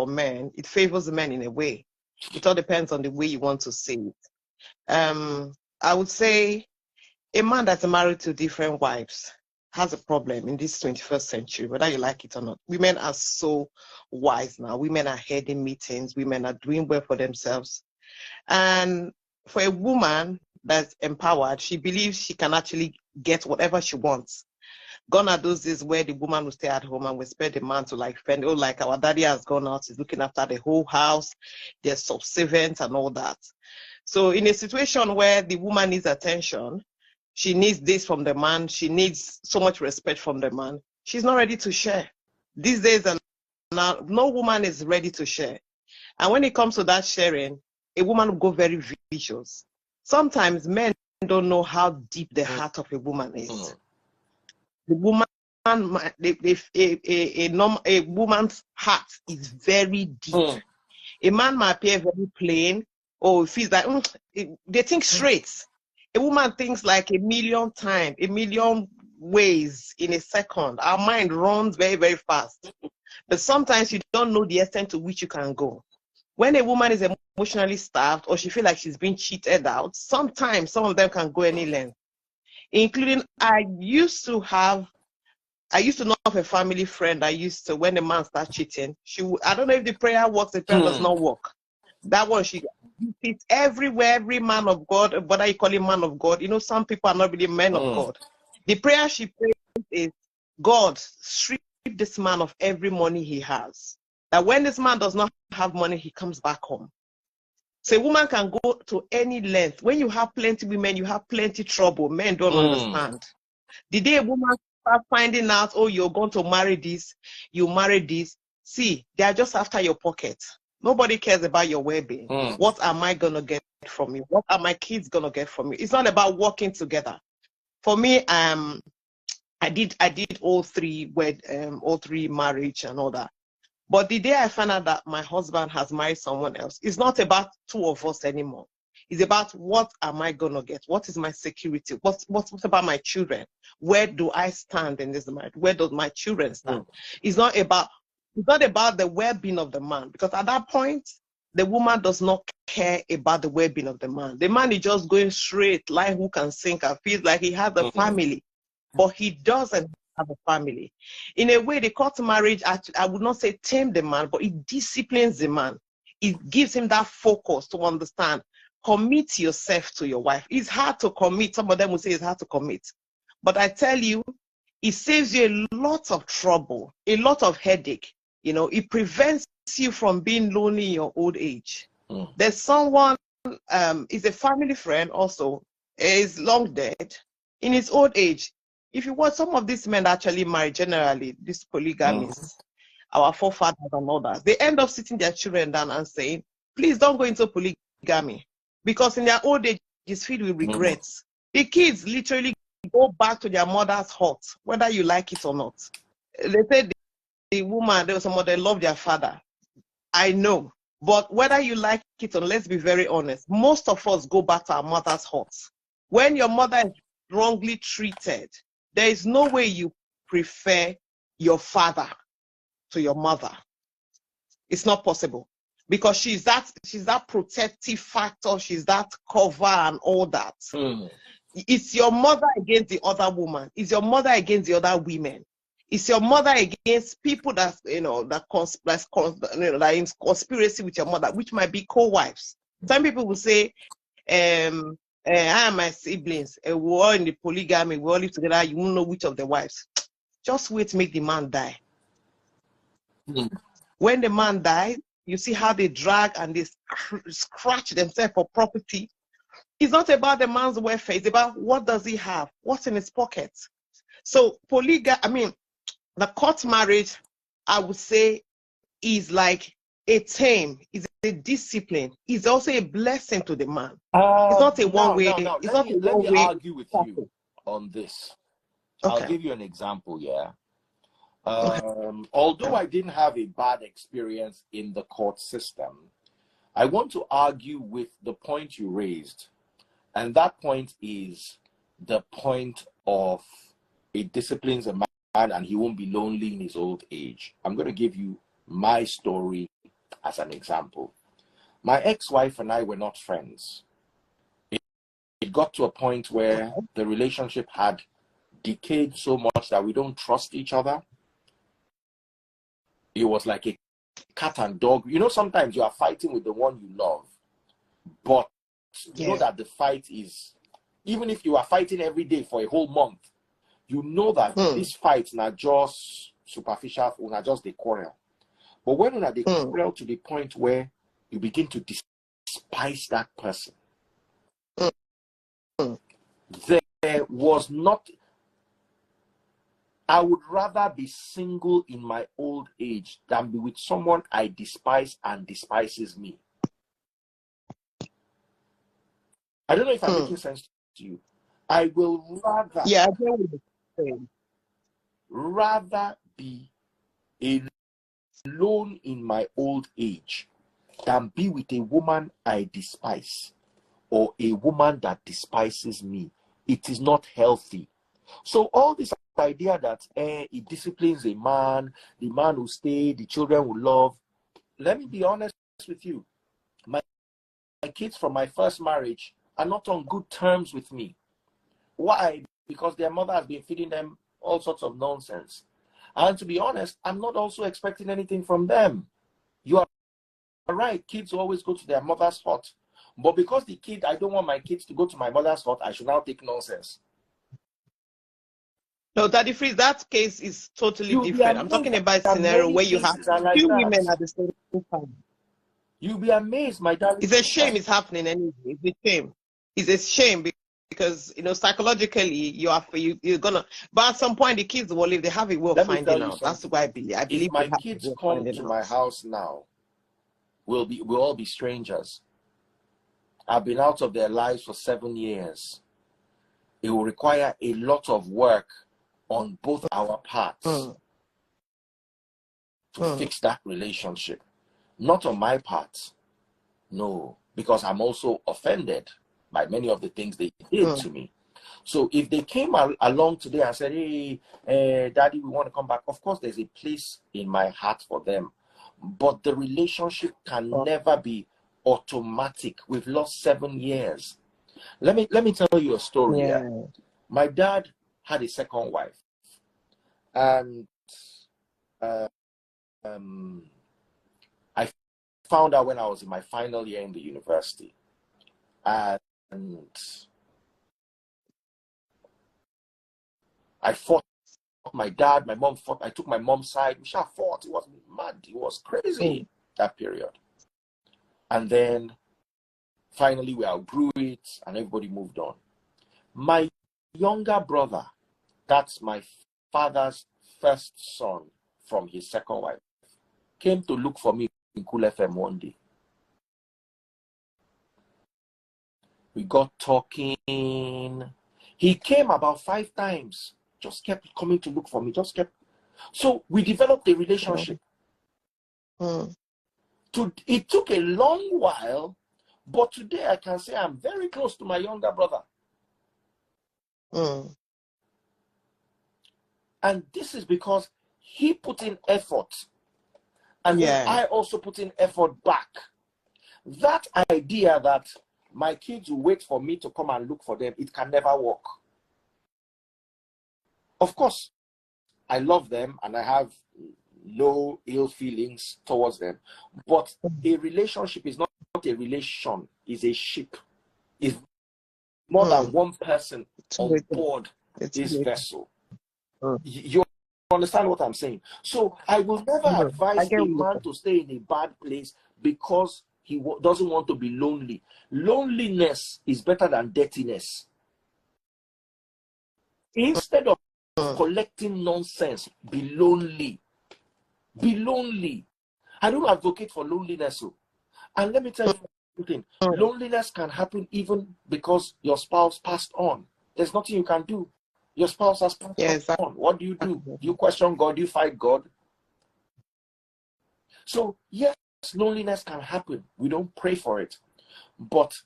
for men, it favors the men in a way. It all depends on the way you want to see it. I would say a man that's married to different wives has a problem in this 21st century, whether you like it or not. Women are so wise now. Women are heading meetings. Women are doing well for themselves. And for a woman that's empowered, she believes she can actually get whatever she wants. Gone are those days where the woman will stay at home and we expect the man to like fend. Oh, like our daddy has gone out, he's looking after the whole house, they're subservient and all that. So in a situation where the woman needs attention, she needs this from the man, she needs so much respect from the man, she's not ready to share. These days, no woman is ready to share. And when it comes to that sharing, a woman will go very vicious. Sometimes men don't know how deep the heart of a woman is. The woman, a woman's heart is very deep. A man might appear very plain, or feels like they think straight. A woman thinks like a million times, a million ways in a second. Our mind runs very, very fast. But sometimes you don't know the extent to which you can go. When a woman is emotionally starved or she feels like she's been cheated out, sometimes some of them can go any length. Including, I used to know of a family friend. When the man starts cheating, I don't know if the prayer works, the prayer does not work. That one, it's everywhere, every man of God, whether you call him man of God, some people are not really men of God. The prayer she prays is, God, strip this man of every money he has. That when this man does not have money, he comes back home. So a woman can go to any length. When you have plenty women, you have plenty trouble. Men don't understand. The day a woman starts finding out, oh, you're going to marry this, you marry this, see, they are just after your pocket. Nobody cares about your well-being. What am I going to get from you? What are my kids going to get from you? It's not about working together. For me, I did all three marriage and all that. But the day I found out that my husband has married someone else, it's not about two of us anymore. It's about what am I going to get? What is my security? What about my children? Where do I stand in this marriage? Where do my children stand? It's not about the well-being of the man, because at that point, the woman does not care about the well-being of the man. The man is just going straight, like hook and sinker, feels like he has a family, but he doesn't have a family. In a way, the court marriage, I would not say tame the man, but it disciplines the man. It gives him that focus to understand. Commit yourself to your wife. It's hard to commit. Some of them will say it's hard to commit. But I tell you, it saves you a lot of trouble, a lot of headache. It prevents you from being lonely in your old age. There's someone, is a family friend also, is long dead. In his old age, if you watch some of these men actually married, generally, these polygamists, our forefathers and others, they end up sitting their children down and saying, please don't go into polygamy. Because in their old age, it's filled with regrets. The kids literally go back to their mother's hut, whether you like it or not. They said the woman, they love their father. I know. But whether you like it or not, let's be very honest, most of us go back to our mother's hut. When your mother is wrongly treated, there is no way you prefer your father to your mother. It's not possible. Because she's that protective factor, she's that cover and all that. It's your mother against the other woman. It's your mother against the other women. It's your mother against people that are in conspiracy with your mother, which might be co-wives. Some people will say, I and my siblings, we're all in the polygamy, we all live together, you won't know which of the wives. Just wait to make the man die. When the man dies, you see how they drag and they scratch themselves for property. It's not about the man's welfare. It's about what does he have? What's in his pocket? So the court marriage, I would say, is like a tame. It's a discipline. It's also a blessing to the man. It's not a one-way. Let me argue with you on this. Okay. I'll give you an example, yeah. Although I didn't have a bad experience in the court system, I want to argue with the point you raised. And that point is the point of it disciplines a man and he won't be lonely in his old age. I'm going to give you my story as an example. My ex-wife and I were not friends. It got to a point where the relationship had decayed so much that we don't trust each other. It was like a cat and dog. You know, sometimes you are fighting with the one you love, but you know that the fight is, even if you are fighting every day for a whole month, you know that this fight not just superficial, not just the quarrel. But when you are the quarrel to the point where you begin to despise that person, there was not. I would rather be single in my old age than be with someone I despise and despises me. I don't know if I'm making sense to you. I will rather, I get what you're saying. rather be alone in my old age than be with a woman I despise or a woman that despises me. It is not healthy. So all this idea that it disciplines a man, the man will stay, the children will love. Let me be honest with you. My kids from my first marriage are not on good terms with me. Why? Because their mother has been feeding them all sorts of nonsense. And to be honest, I'm not also expecting anything from them. You are right. Kids always go to their mother's hut. But because I don't want my kids to go to my mother's hut, I should now take nonsense. No, Daddy Freeze, that case is totally different. I'm talking about a scenario where you have two women at the same time. You'll be amazed, my darling. It's a shame it's happening anyway. It's a shame. It's a shame because, you know, psychologically you're gonna, but at some point the kids will live. They have a way of finding out. That's why I believe. If my kids come to my house now, we'll all be strangers. I've been out of their lives for 7 years. It will require a lot of work on both our parts to fix that relationship. Not on my part, no, because I'm also offended by many of the things they did to me. So if they came along today and said, hey, Daddy, we want to come back, of course there's a place in my heart for them. But the relationship can never be automatic. We've lost 7 years. Let me tell you a story here. My dad had a second wife, and I found out when I was in my final year in the university, and I fought my dad, my mom fought. I took my mom's side. We shall fought. It was mad. It was crazy that period. And then finally we outgrew it, and everybody moved on. My younger brother, that's my father's first son from his second wife, came to look for me in Cool FM one day. We got talking. He came about 5 times, just kept coming to look for me, So we developed a relationship. It took a long while, but today I can say I'm very close to my younger brother. And this is because he put in effort, and then I also put in effort back. That idea that my kids will wait for me to come and look for them, it can never work. Of course, I love them and I have no ill feelings towards them. But a relationship is not a relation, it's a ship. It's more than one person on board this vessel. You understand what I'm saying? So I will never advise a man to stay in a bad place because he doesn't want to be lonely. Loneliness is better than dirtiness. Instead of collecting nonsense, be lonely. Be lonely. I don't advocate for loneliness. And let me tell you something. Loneliness can happen even because your spouse passed on. There's nothing you can do. Your spouse has passed on. What do? Do you question God? Do you fight God? So yes, loneliness can happen. We don't pray for it. But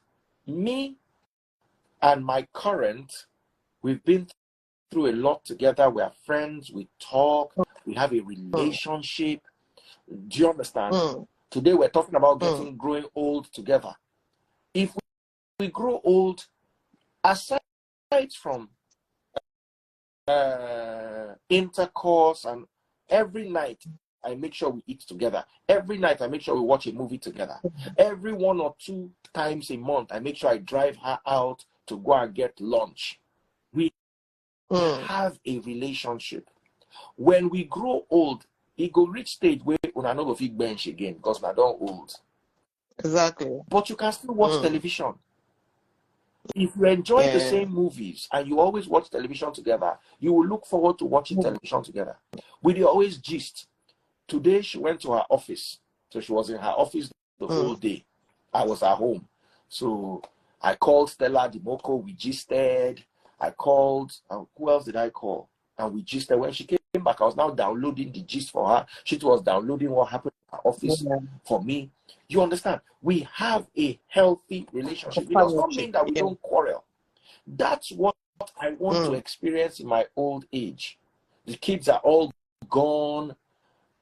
me and my current, we've been through a lot together. We are friends. We talk. We have a relationship. Do you understand? Today we're talking about growing old together. If we grow old, aside from intercourse, and every night I make sure we eat together. Every night I make sure we watch a movie together. Every 1 or 2 times a month I make sure I drive her out to go and get lunch. We have a relationship. When we grow old, it go reach stage where una no go fit bench again because we are don't old. Exactly. But you can still watch television. If you enjoy the same movies and you always watch television together, you will look forward to watching television together. We always gist. Today she went to her office. So she was in her office the whole day. I was at home. So I called Stella Dimoko. We gisted. I called, who else did I call? And we gisted. When she came back, I was now downloading the gist for her. She was downloading what happened in her office for me. You understand? We have a healthy relationship. It does not mean that we don't quarrel. That's what I want to experience in my old age. The kids are all gone.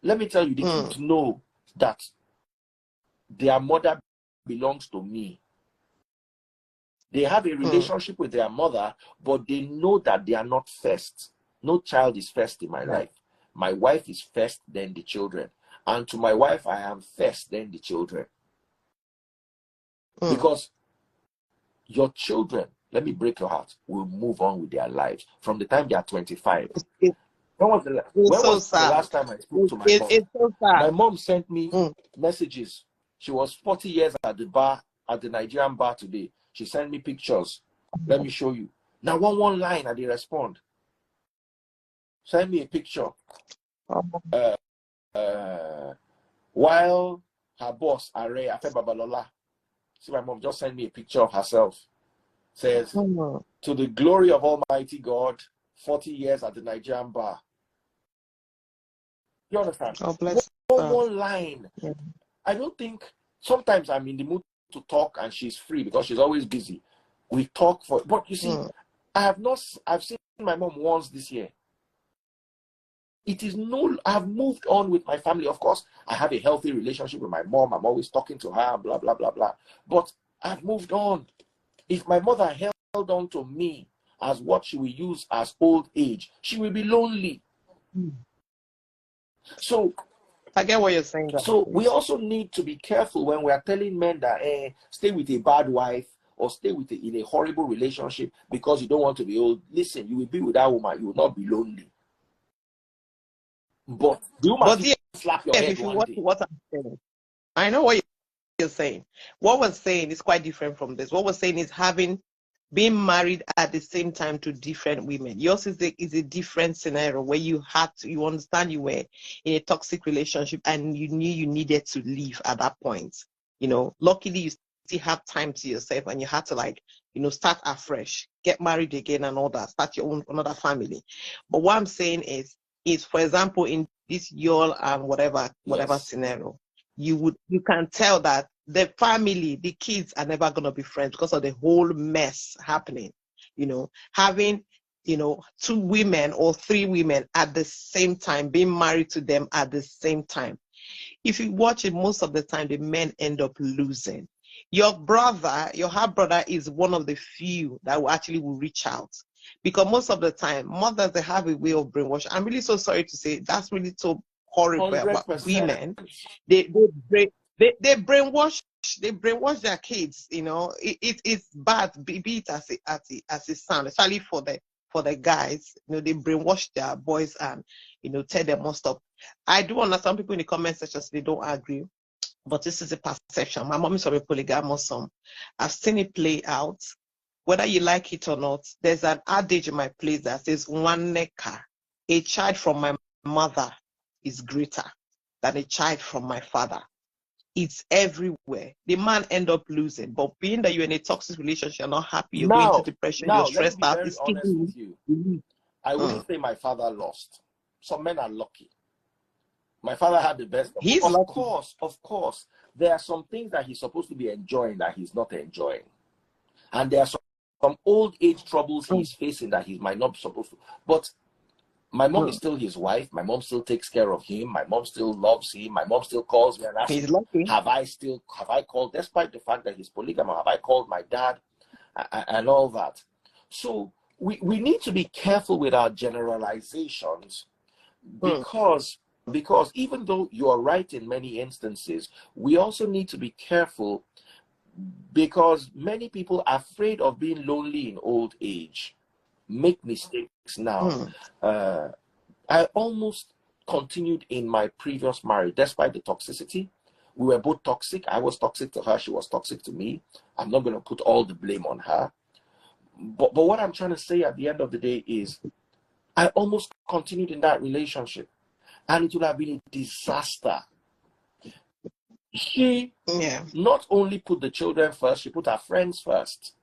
Let me tell you, the kids know that their mother belongs to me. They have a relationship with their mother, but they know that they are not first. No child is first in my life. My wife is first, then the children. And to my wife, I am first, then the children. Because your children, let me break your heart, will move on with their lives from the time they are 25. When was the last time I spoke to my mom? It's so sad. My mom sent me messages. She was 40 years at the bar, at the Nigerian bar today. She sent me pictures. Let me show you. Now, one line, I did respond. Send me a picture. While her boss, Are Afe Babalola, see, my mom just sent me a picture of herself. Says, to the glory of Almighty God, 40 years at the Nigerian bar. You understand? Oh, bless one line. Yeah. I don't think, sometimes I'm in the mood to talk and she's free because she's always busy. We talk but you see, I've seen my mom once this year. I've moved on with my family. Of course, I have a healthy relationship with my mom. I'm always talking to her, blah, blah, blah, blah. But I've moved on. If my mother held on to me as what she will use as old age, she will be lonely. So I get what you're saying. So we also need to be careful when we are telling men that stay with a bad wife or stay in a horrible relationship because you don't want to be old. Listen, you will be with that woman, you will not be lonely. But the woman slap your head if you one watch day. What I'm saying, I know what you're saying. What we're saying is quite different from this. What we're saying is being married at the same time to different women. Yours is a different scenario where you understand you were in a toxic relationship and you knew you needed to leave at that point. You know, luckily you still have time to yourself and you had to start afresh, get married again and all that, start your own another family. But what I'm saying is for example, in this y'all and whatever scenario, you can tell that the family, the kids are never going to be friends because of the whole mess happening. Having 2 women or 3 women at the same time, being married to them at the same time. If you watch it, most of the time the men end up losing. Your half brother is one of the few that will reach out, because most of the time mothers, they have a way of brainwash. I'm really so sorry to say that's really so horrible 100%. about women. They brainwash their kids. It's bad, be it as it sounds, especially for the guys. They brainwash their boys and tell them must stop. I do understand people in the comment section they don't agree, but this is a perception. My mom is from a polygamous home. I've seen it play out. Whether you like it or not, there's an adage in my place that says, "One neka, a child from my mother is greater than a child from my father." It's everywhere. The man end up losing, but being that you're in a toxic relationship, you're not happy, you're going into depression, you're stressed out. Let me be very honest with you. I wouldn't say my father lost. Some men are lucky. My father had the best. Of course, there are some things that he's supposed to be enjoying that he's not enjoying, and there are some old age troubles he's facing that he might not be supposed to. But My mom is still his wife. My mom still takes care of him. My mom still loves him. My mom still calls me and asks He's me, lucky. have I called, despite the fact that he's polygamous, have I called my dad and all that? So we need to be careful with our generalizations, because even though you are right in many instances, we also need to be careful, because many people are afraid of being lonely in old age, make mistakes now. I almost continued in my previous marriage despite the toxicity. We were both toxic. I was toxic to her. She was toxic to me. I'm not going to put all the blame on her. But what I'm trying to say at the end of the day is I almost continued in that relationship, and it would have been a disaster. She not only put the children first, she put her friends first.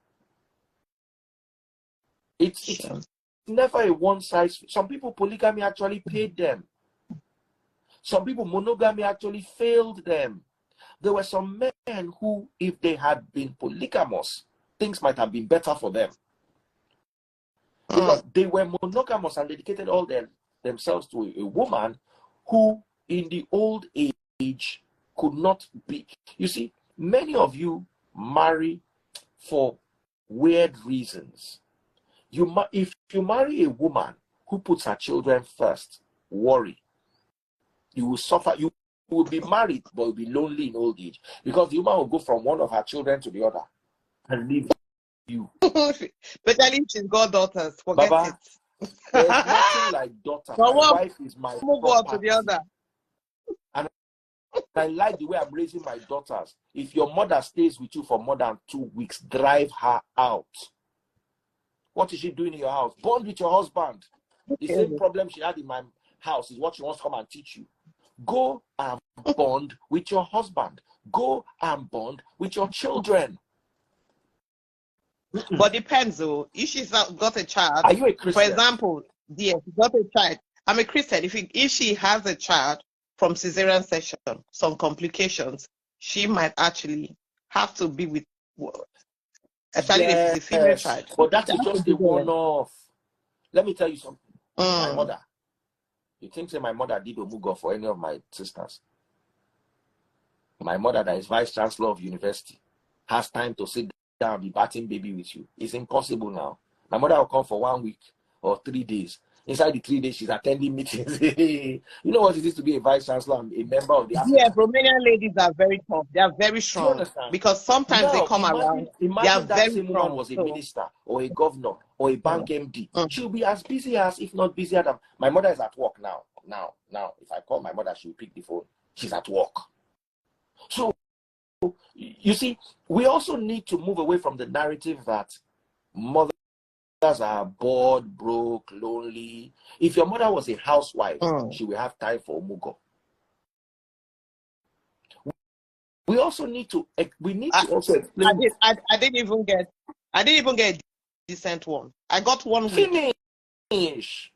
It's never a one size. Some people, polygamy actually paid them. Some people, monogamy actually failed them. There were some men who, if they had been polygamous, things might have been better for them. Because they were monogamous and dedicated all themselves to a woman who, in the old age, could not be. You see, many of you marry for weird reasons. If you marry a woman who puts her children first, worry. You will suffer. You will be married, but you'll be lonely in old age, because the woman will go from one of her children to the other and leave you. Especially if she's got daughters. Forget Baba, it. There's nothing like daughter. My wife is my move on to the other. And I like the way I'm raising my daughters. If your mother stays with you for more than 2 weeks, drive her out. What is she doing in your house? Bond with your husband. The same problem she had in my house is what she wants to come and teach you. Go and bond with your husband. Go and bond with your children. But depends though. If she's got a child, are you a Christian? For example, yes, she got a child. I'm a Christian. If she has a child from cesarean section, some complications, she might actually have to be with, especially if it's a female child. But that is just a one-off. Let me tell you something. My mother. You think say my mother did Omugo for any of my sisters? My mother, that is vice chancellor of university, has time to sit down and be batting baby with you. It's impossible now. My mother will come for 1 week or 3 days. Inside the 3 days, she's attending meetings. You know what it is to be a vice chancellor and a member of the African. Yeah, Romanian ladies are very tough. They are very strong. Because sometimes now, they come around. They are that very same strong. Woman was a minister or a governor or a bank MD. She'll be as busy as, if not busier than. My mother is at work now. Now, if I call my mother, she'll pick the phone. She's at work. So, you see, we also need to move away from the narrative that mothers are bored, broke, lonely. If your mother was a housewife, she will have time for Omugo. We also need to also explain. I didn't even get a decent one. I got 1 week. Finish.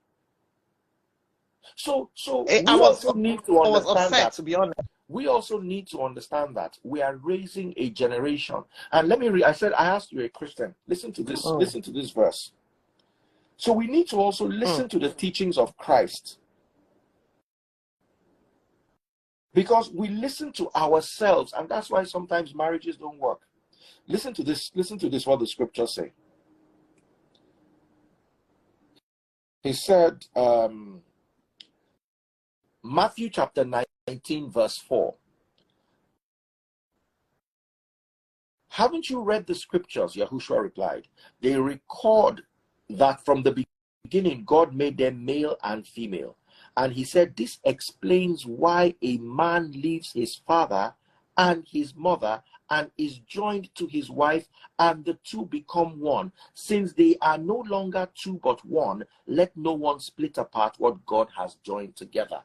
So we also need to understand, I was upset, that, to be honest. We also need to understand that we are raising a generation. And let me read. I asked you, a Christian. Listen to this. Listen to this verse. So we need to also listen to the teachings of Christ. Because we listen to ourselves, and that's why sometimes marriages don't work. Listen to this, what the scriptures say. He said, Matthew chapter 19, verse 4. Haven't you read the scriptures? Yahushua replied. They record that from the beginning, God made them male and female. And he said, this explains why a man leaves his father and his mother and is joined to his wife, and the two become one. Since they are no longer two but one, let no one split apart what God has joined together.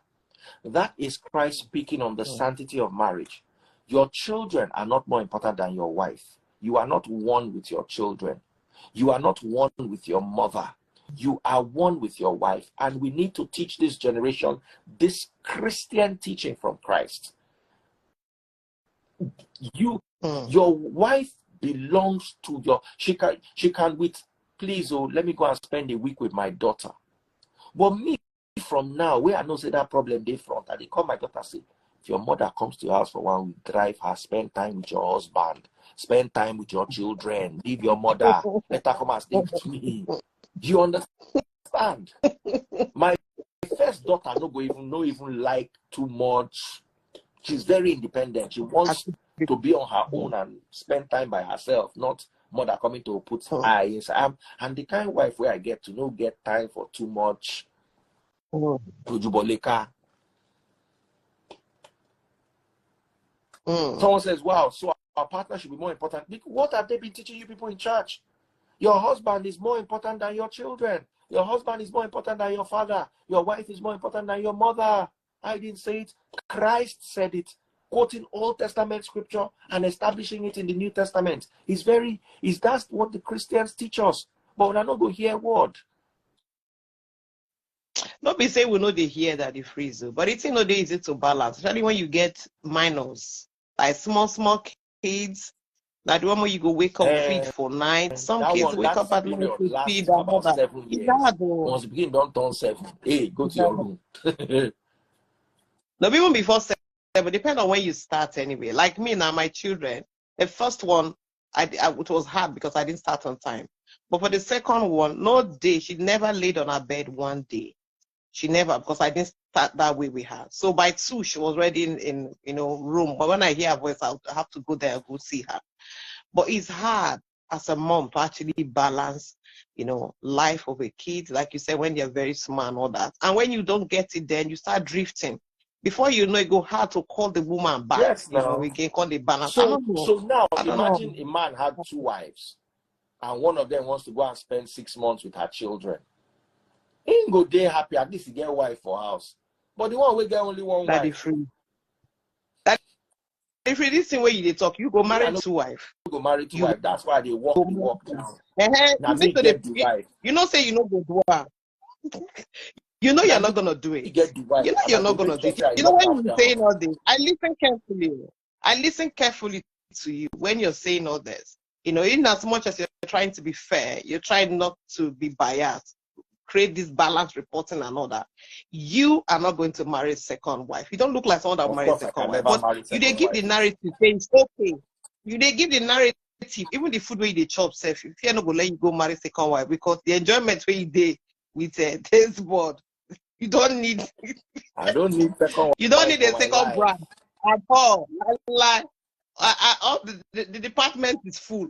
That is Christ speaking on the sanctity of marriage. Your children are not more important than your wife. You are not one with your children. You are not one with your mother. You are one with your wife. And we need to teach this generation this Christian teaching from Christ. Your wife belongs to your, she can with, please, let me go and spend a week with my daughter. But me, from now, where I know say that problem they front, and they call my daughter say, if your mother comes to your house for 1 week, drive her, spend time with your husband, spend time with your children, leave your mother, let her come and stay with me. Do you understand? My first daughter no even like too much. She's very independent. She wants to be on her own and spend time by herself, not mother coming to put eyes. And the kind of wife where I get to no get time for too much. Someone says, wow, so our partner should be more important. What have they been teaching you people in church? Your husband is more important than your children. Your husband is more important than your father. Your wife is more important than your mother. I didn't say it. Christ said it, quoting Old Testament scripture and establishing it in the New Testament. That's what the Christians teach us. But we're not going to hear a word. Not be say we know they hear that they freeze, but it's not easy to balance, especially when you get minors, like small kids. That one where you go wake up feed for night. Some kids wake up at night to feed about 7 years. Once you begin don't turn 7, hey, go to your room. No, even before 7, depend on when you start anyway. Like me now, my children, the first one, it was hard because I didn't start on time. But for the second one, no day, she never laid on her bed one day. She never, because I didn't start that way with her. So by 2, she was already in room. But when I hear her voice, I'll have to go there and go see her. But it's hard as a mom to actually balance, life of a kid, like you said, when they're very small and all that. And when you don't get it, then you start drifting. Before you know, it go hard to call the woman back. Yes, We can call the balance. So now, imagine a man had 2 wives, and one of them wants to go and spend 6 months with her children. He ain't go there happy. At least he get a wife for house. But the one will get only one that wife. Free. If it is the way you talk, you go marry 2 wives. You go marry 2 wives. That's why they walk down. Now, you know, say you know go do it. You know you're not gonna do it. You know you're not gonna do it. You know when you're saying all this, I listen carefully. I listen carefully to you when you're saying all this. In as much as you're trying to be fair, you're trying not to be biased, create this balanced reporting and all that. You are not going to marry a second wife. You don't look like someone that marries a second wife. But you they give the narrative saying it's okay. You they give the narrative, even the food where they chop self. If you're not gonna let you go marry second wife because the enjoyment where you did with taste board. You don't need. I don't need second. You don't need a second brand at all. All the department is full.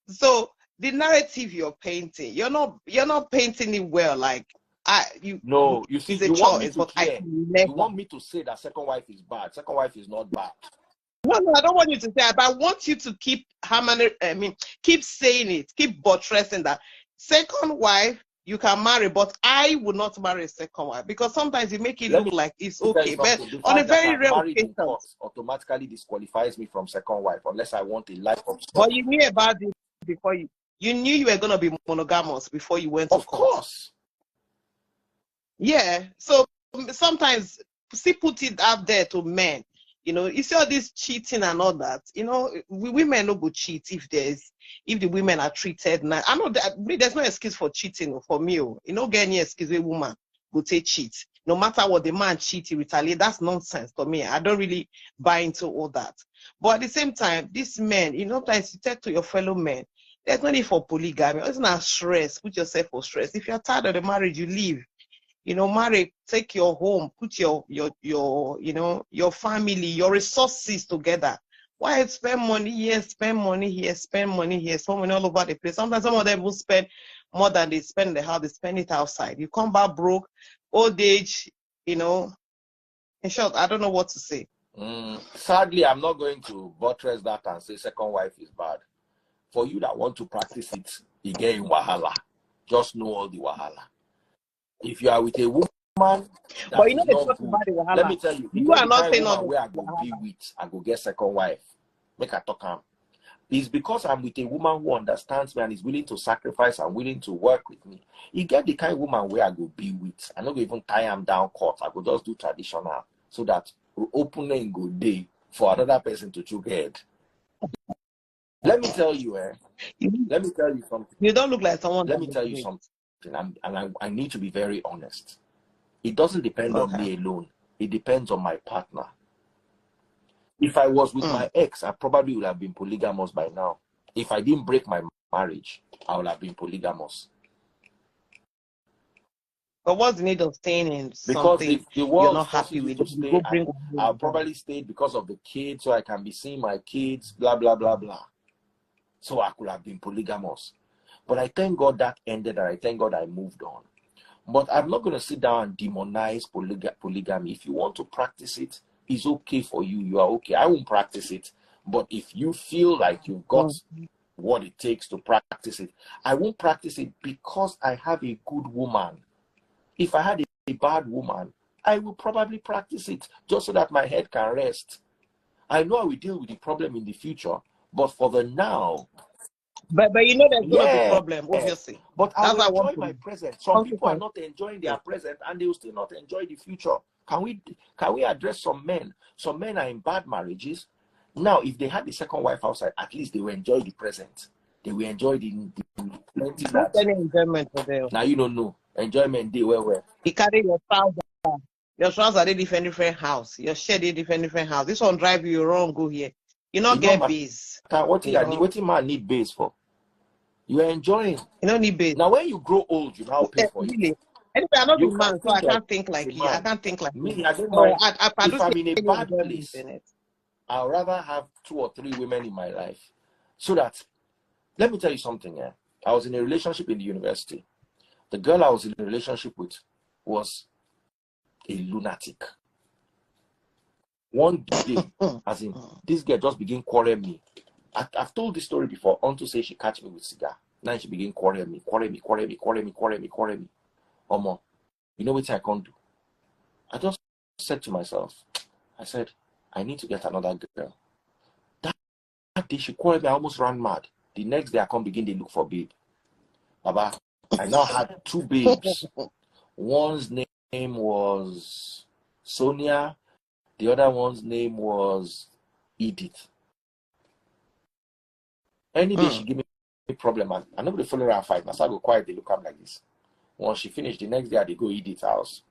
So the narrative you're painting, you're not painting it well. Like you see, you want me to care. You want me to say that second wife is bad. Second wife is not bad. No, I don't want you to say it, but I want you to keep keep saying it, keep buttressing that second wife. You can marry, but I would not marry a second wife because sometimes you make it look like it's okay. But on a very rare occasion, automatically disqualifies me from second wife unless I want a life of. But you knew about it before you knew you were gonna be monogamous before you went to court. Of course. Yeah. So sometimes see put it out there to men. You see all this cheating and all that. Women no go cheat if the women are treated nice. I know that there's no excuse for cheating for me. Get any excuse where woman go take cheat. No matter what the man cheat, he retaliate. That's nonsense to me. I don't really buy into all that. But at the same time, these men, sometimes you talk to your fellow men. There's no need for polygamy. It's not stress. Put yourself for stress. If you're tired of the marriage, you leave. Marry, take your home, put your family, your resources together. Why spend money here, spend money here, spend money here, spend money all over the place? Sometimes some of them will spend more than they spend in the house, they spend it outside. You come back broke, old age, in short, I don't know what to say. Sadly, I'm not going to buttress that and say second wife is bad. For you that want to practice it, you get in wahala. Just know all the wahala. If you are with a woman, but let me tell you, you are not saying where I go be with, I go get second wife. Make a talk am. It's because I'm with a woman who understands me and is willing to sacrifice and willing to work with me. You get the kind of woman where I go be with. I don't even tie them down court. I go just do traditional so that we open and go day for another person to choke head. Let me tell you, let me tell you something. You don't look like someone. Let me tell you something. And I need to be very honest. It doesn't depend on me alone. It depends on my partner. If I was with my ex, I probably would have been polygamous by now. If I didn't break my marriage, I would have been polygamous. But what's the need of staying in Because something the you're world not forces happy you with? to You stay. go bring I'll probably stay because of the kids, so I can be seeing my kids, blah, blah, blah, blah. So I could have been polygamous. But I thank God that ended, and I thank God I moved on. But I'm not going to sit down and demonize polygamy. If you want to practice it, it's okay for you. You are okay. I won't practice it. But if you feel like you've got what it takes to practice it, I won't practice it because I have a good woman. If I had a bad woman, I will probably practice it just so that my head can rest. I know I will deal with the problem in the future, but for the now. But you know there's going to be a problem, obviously. But I will enjoy my present. Some people are not enjoying their present, and they will still not enjoy the future. Can we address some men? Some men are in bad marriages. Now, if they had the second wife outside, at least they will enjoy the present. They will enjoy the plenty that. Any enjoyment for them. Now you don't know. Enjoyment day where. You carry your trouser. Your trousers are different house. Your shirt is different house. This one drive you wrong, go here. You not get base. What man need base for? You are enjoying. You don't need base. Now when you grow old, you now pay for it. Anyway, I'm not a man, so I can't think like you. I can't think like me. you. I don't mind. If I'm in a bad place, I'd rather have 2 or 3 women in my life. So that, let me tell you something. I was in a relationship in the university. The girl I was in a relationship with was a lunatic. One day, as in, this girl just began quarreling me. I've told this story before, unto say she catch me with cigar. Now she began quarreling me. Omo, you know what I can't do? I just said to myself, I said, I need to get another girl. That day she quarreled me, I almost ran mad. The next day I come begin to look for babe. Baba, I now had 2 babes. One's name was Sonia. The other one's name was Edith. Any day she give me a problem, and I'm not going to follow her and fight. So I go quiet, they look up like this. Once she finished, the next day they go Edith's house.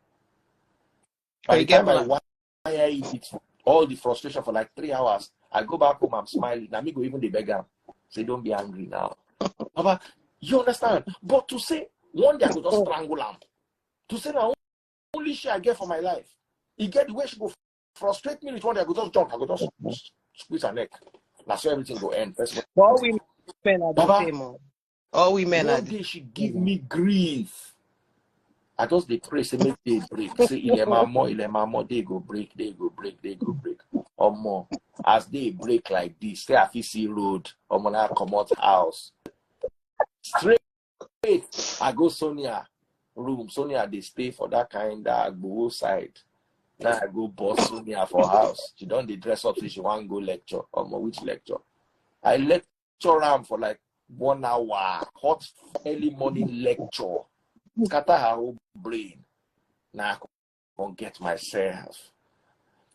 By the time I wire Edith, all the frustration for like 3 hours, I go back home, I'm smiling. Now me go even the beggar. Say, don't be angry now. Papa, you understand? But to say, one day I could just strangle him. To say now, only shit I get for my life. He get the way she go frustrate me with one day I could just jump, I could just squeeze her neck. That's how everything go end. All women are the same. All women are the same. She give me grief. I just they pray, say make they break. Say ilema, they go break. Or more. As they break like this, stay at see road, or when I come out house. Straight, I go Sonia room. Sonia they stay for that kind of go side. Now I go boss Sonia for house. She don't dress up, so she want go lecture. Which lecture? I lecture am for like 1 hour. Hot early morning lecture. Scatter her whole brain. Now I can get myself.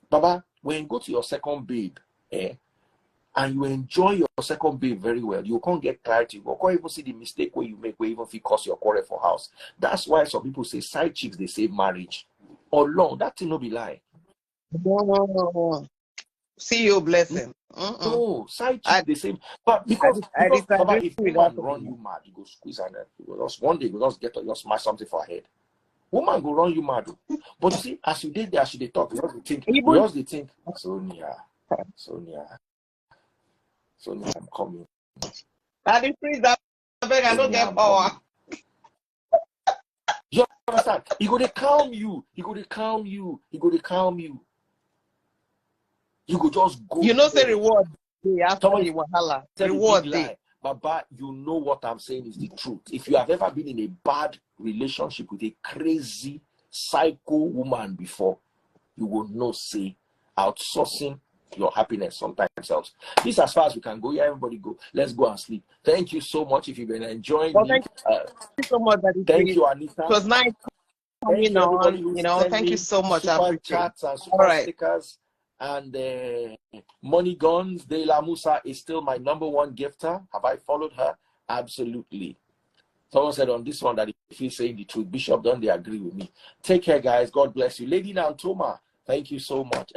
Baba, when you go to your second babe, and you enjoy your second babe very well, you can't get clarity. You can't even see the mistake where you make, where even if it cost your quarrel for house. That's why some people say side chicks they save marriage. Or long, that thing no be lie. No. See you blessing. No, side chick the same. But because Baba, if woman run you mad, you go squeeze her neck. You go just one day you go just get you smash something for her head. Woman go run you mad. But you see, as you did there, as you they talk, you just they think, Sonia, I'm coming. I don't get power. You understand? He go to calm you. You go to just go. You know, say reward. Reward day. Baba, you know what I'm saying is the truth. If you have ever been in a bad relationship with a crazy psycho woman before, you will know, say, outsourcing your happiness sometimes helps. This as far as we can go. Yeah, everybody go. Let's go and sleep. Thank you so much. If you've been enjoying thank you so much. Thank you, Anita. It was nice coming on. Thank you so much. Super chats and super stickers and Money Guns. De La Musa is still my #1 gifter. Have I followed her? Absolutely. Someone said on this one that if he's saying the truth, Bishop, don't they agree with me? Take care, guys. God bless you. Lady Nantoma, thank you so much.